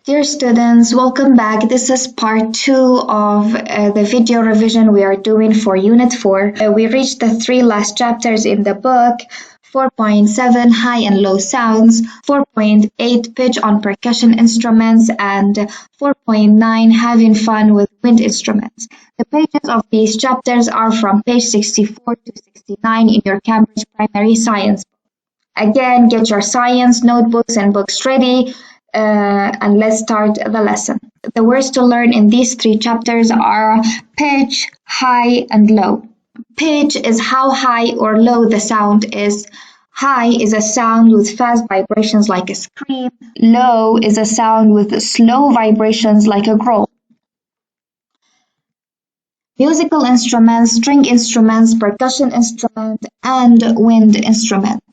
Dear students, welcome back. This is part 2 of the video revision we are doing for Unit 4. We reached the 3 last chapters in the book: 4.7 high and low sounds, 4.8 pitch on percussion instruments, and 4.9 having fun with wind instruments. The pages of these chapters are from page 64 to 69 in your Cambridge Primary Science book. Again, get your science notebooks and books ready. And let's start the lesson. The words to learn in these 3 chapters are pitch, high, and low. Pitch is how high or low the sound is. High is a sound with fast vibrations like a scream. Low is a sound with slow vibrations like a growl. Musical instruments, string instruments, percussion instrument, and wind instrument.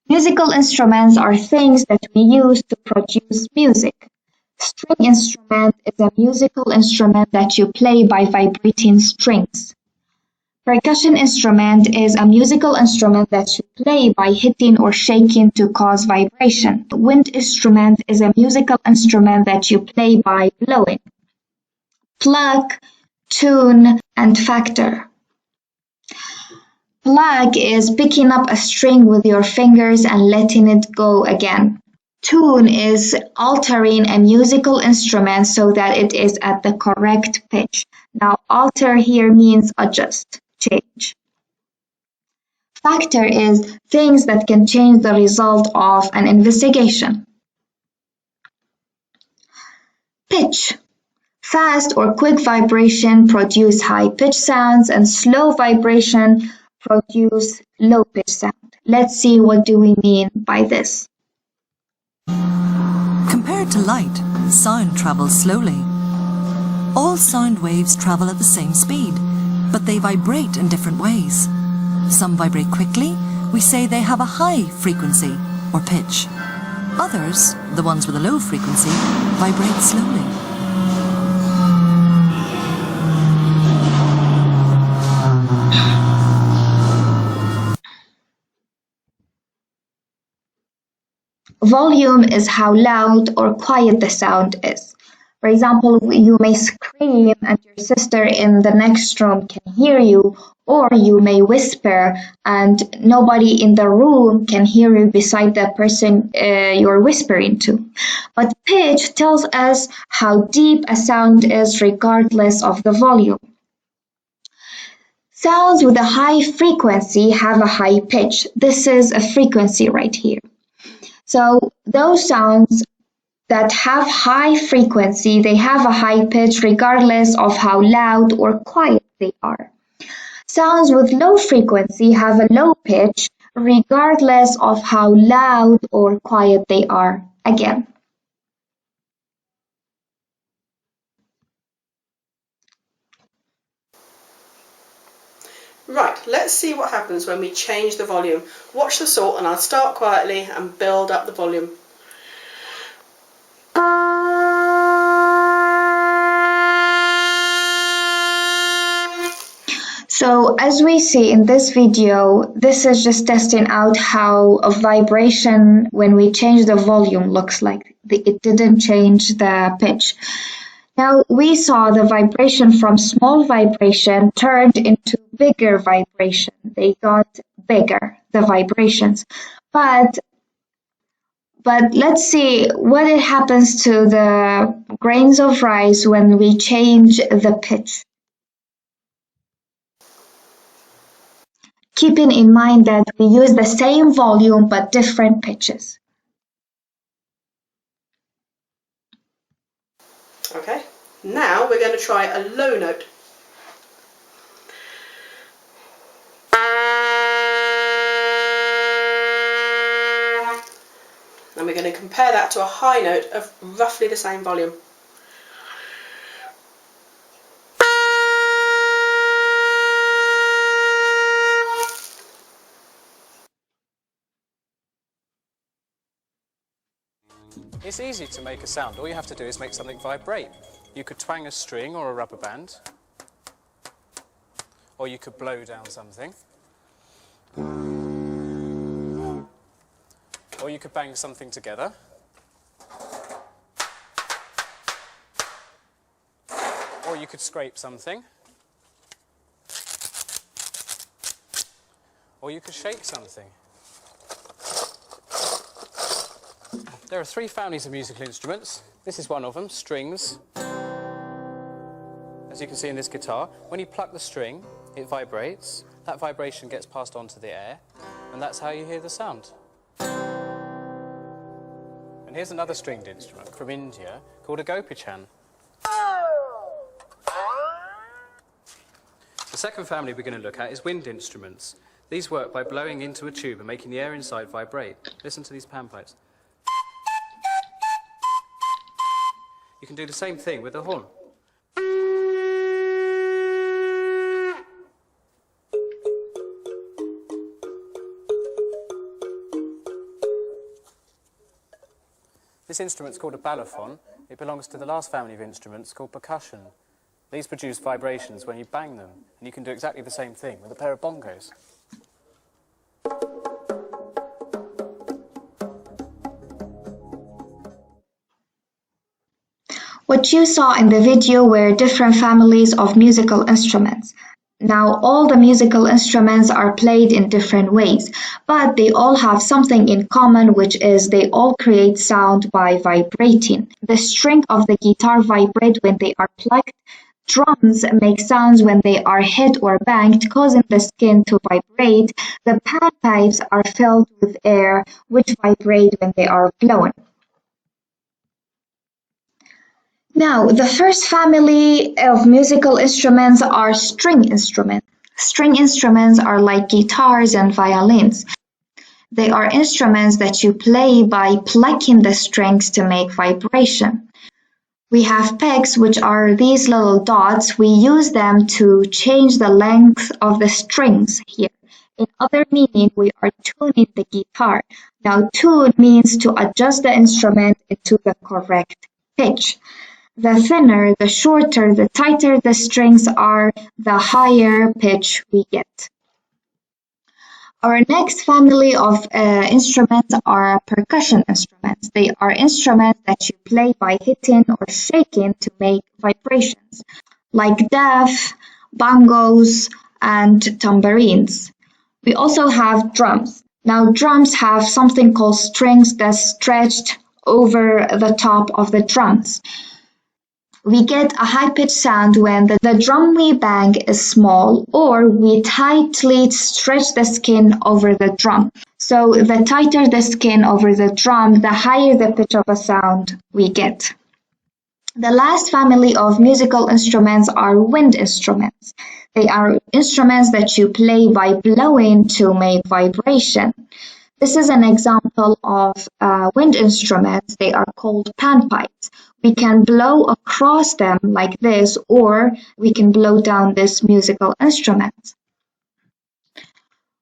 Musical instruments are things that we use to produce music. String instrument is a musical instrument that you play by vibrating strings. Percussion instrument is a musical instrument that you play by hitting or shaking to cause vibration. Wind instrument is a musical instrument that you play by blowing. Pluck, tune, and factor. Pluck is picking up a string with your fingers and letting it go again. Tune is altering a musical instrument so that it is at the correct pitch. Now, alter here means adjust, change. Factor is things that can change the result of an investigation. Pitch. Fast or quick vibration produce high-pitched sounds, and slow vibration produce low-pitched sound. Let's see what do we mean by this. Compared to light, sound travels slowly. All sound waves travel at the same speed, but they vibrate in different ways. Some vibrate quickly. We say they have a high frequency or pitch. Others, the ones with a low frequency, vibrate slowly. Volume is how loud or quiet the sound is. For example, you may scream and your sister in the next room can hear you, or you may whisper and nobody in the room can hear you beside the person you're whispering to. But pitch tells us how deep a sound is regardless of the volume. Sounds with a high frequency have a high pitch. This is a frequency right here. So those sounds that have high frequency, they have a high pitch regardless of how loud or quiet they are. Sounds with low frequency have a low pitch regardless of how loud or quiet they are. Again. Right, let's see what happens when we change the volume. Watch the sort and I'll start quietly and build up the volume. So as we see in this video, this is just testing out how a vibration when we change the volume looks like. It didn't change the pitch. Now we saw the vibration from small vibration turned into bigger vibration. They got bigger, the vibrations. But let's see what it happens to the grains of rice when we change the pitch. Keeping in mind that we use the same volume but different pitches. Okay, now we're going to try a low note. And we're going to compare that to a high note of roughly the same volume. It's easy to make a sound. All you have to do is make something vibrate. You could twang a string or a rubber band, or you could blow down something, or you could bang something together. Or you could scrape something. Or you could shake something. There are 3 families of musical instruments. This is one of them, strings. As you can see in this guitar, when you pluck the string, it vibrates. That vibration gets passed on to the air, and that's how you hear the sound. And here's another stringed instrument from India called a gopichan. The second family we're going to look at is wind instruments. These work by blowing into a tube and making the air inside vibrate. Listen to these panpipes. You can do the same thing with a horn. This instrument's called a balafon. It belongs to the last family of instruments called percussion. These produce vibrations when you bang them, and you can do exactly the same thing with a pair of bongos. What you saw in the video were different families of musical instruments. Now, all the musical instruments are played in different ways, but they all have something in common, which is they all create sound by vibrating. The string of the guitar vibrate when they are plucked. Drums make sounds when they are hit or banged, causing the skin to vibrate. The panpipes are filled with air, which vibrate when they are blown. Now, the first family of musical instruments are string instruments. String instruments are like guitars and violins. They are instruments that you play by plucking the strings to make vibration. We have pegs, which are these little dots. We use them to change the length of the strings here. In other meaning, we are tuning the guitar. Now, tune means to adjust the instrument into the correct pitch. The thinner, the shorter, the tighter the strings are, the higher pitch we get. Our next family of instruments are percussion instruments. They are instruments that you play by hitting or shaking to make vibrations, like def, bongos, and tambourines. We also have drums. Now, drums have something called strings that's stretched over the top of the drums. We get a high-pitched sound when the drum we bang is small, or we tightly stretch the skin over the drum. So the tighter the skin over the drum, the higher the pitch of a sound we get. The last family of musical instruments are wind instruments. They are instruments that you play by blowing to make vibration. This is an example of wind instruments. They are called panpipes. We can blow across them like this, or we can blow down this musical instrument.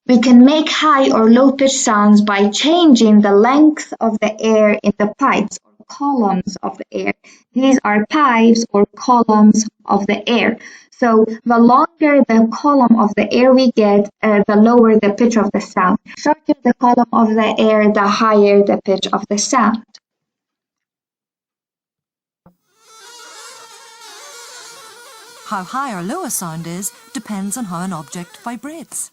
We can make high or low pitch sounds by changing the length of the air in the pipes or columns of the air. These are pipes or columns of the air. So the longer the column of the air we get, the lower the pitch of the sound. The shorter the column of the air, the higher the pitch of the sound. How high or low a sound is depends on how an object vibrates.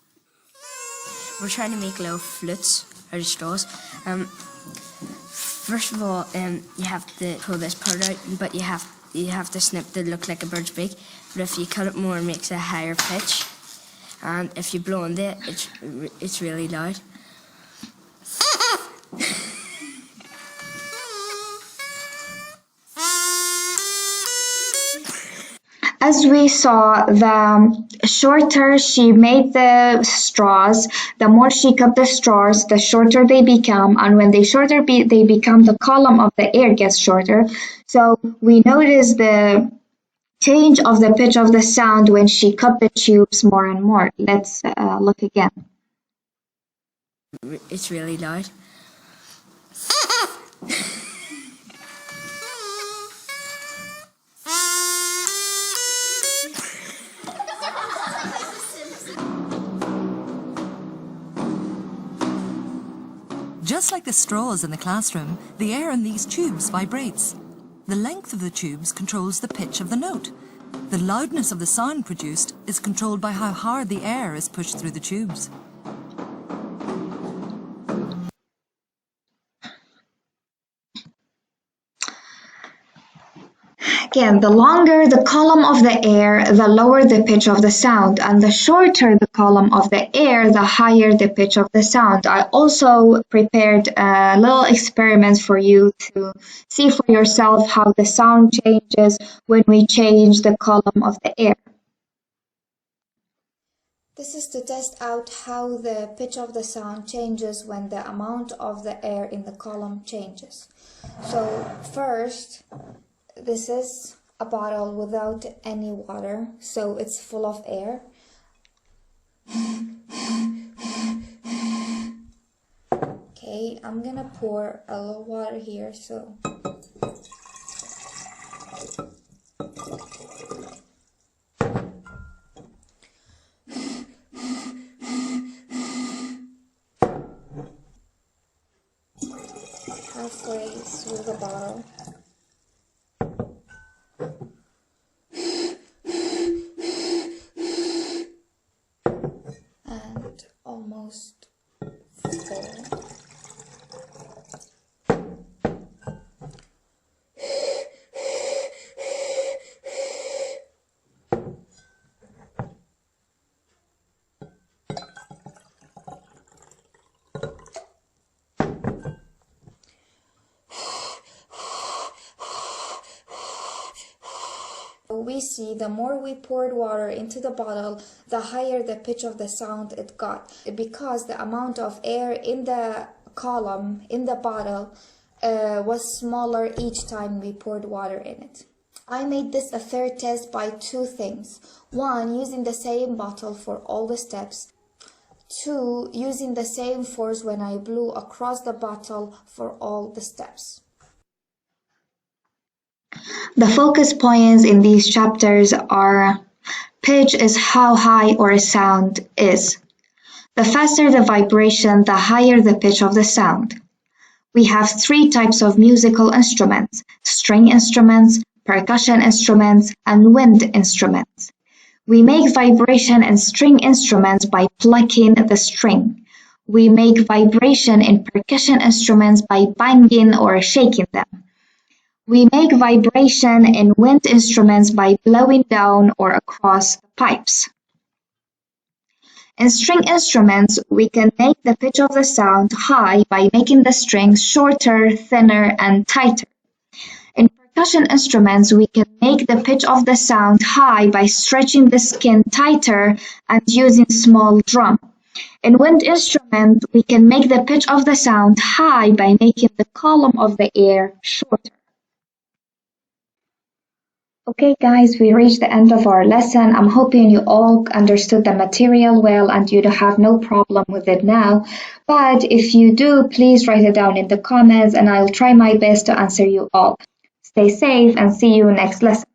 We're trying to make little flutes out of straws. First of all, you have to pull this part out, but you have to snip to look like a bird's beak. But if you cut it more, it makes a higher pitch. And if you blow on it, it's really loud. As we saw, the shorter she made the straws, the more she cut the straws, the shorter they become, and when they become, the column of the air gets shorter. So we notice the change of the pitch of the sound when she cut the tubes more and more. Let's look again. It's really loud. Just like the straws in the classroom, the air in these tubes vibrates. The length of the tubes controls the pitch of the note. The loudness of the sound produced is controlled by how hard the air is pushed through the tubes. Again, the longer the column of the air, the lower the pitch of the sound, and the shorter the column of the air, the higher the pitch of the sound. I also prepared a little experiment for you to see for yourself how the sound changes when we change the column of the air. This is to test out how the pitch of the sound changes when the amount of the air in the column changes. So first, this is a bottle without any water, so it's full of air. Okay, I'm gonna pour a little water here, so. Halfway through the bottle. And almost full. We see the more we poured water into the bottle, the higher the pitch of the sound it got, because the amount of air in the column in the bottle was smaller each time we poured water in it. I made this a fair test by two things. One, using the same bottle for all the steps. Two, using the same force when I blew across the bottle for all the steps. The focus points in these chapters are: pitch is how high or a sound is. The faster the vibration, the higher the pitch of the sound. We have three types of musical instruments: string instruments, percussion instruments, and wind instruments. We make vibration in string instruments by plucking the string. We make vibration in percussion instruments by banging or shaking them. We make vibration in wind instruments by blowing down or across the pipes. In string instruments, we can make the pitch of the sound high by making the strings shorter, thinner, and tighter. In percussion instruments, we can make the pitch of the sound high by stretching the skin tighter and using small drum. In wind instruments, we can make the pitch of the sound high by making the column of the air shorter. Okay guys, we reached the end of our lesson. I'm hoping you all understood the material well and you have no problem with it now. But if you do, please write it down in the comments and I'll try my best to answer you all. Stay safe and see you next lesson.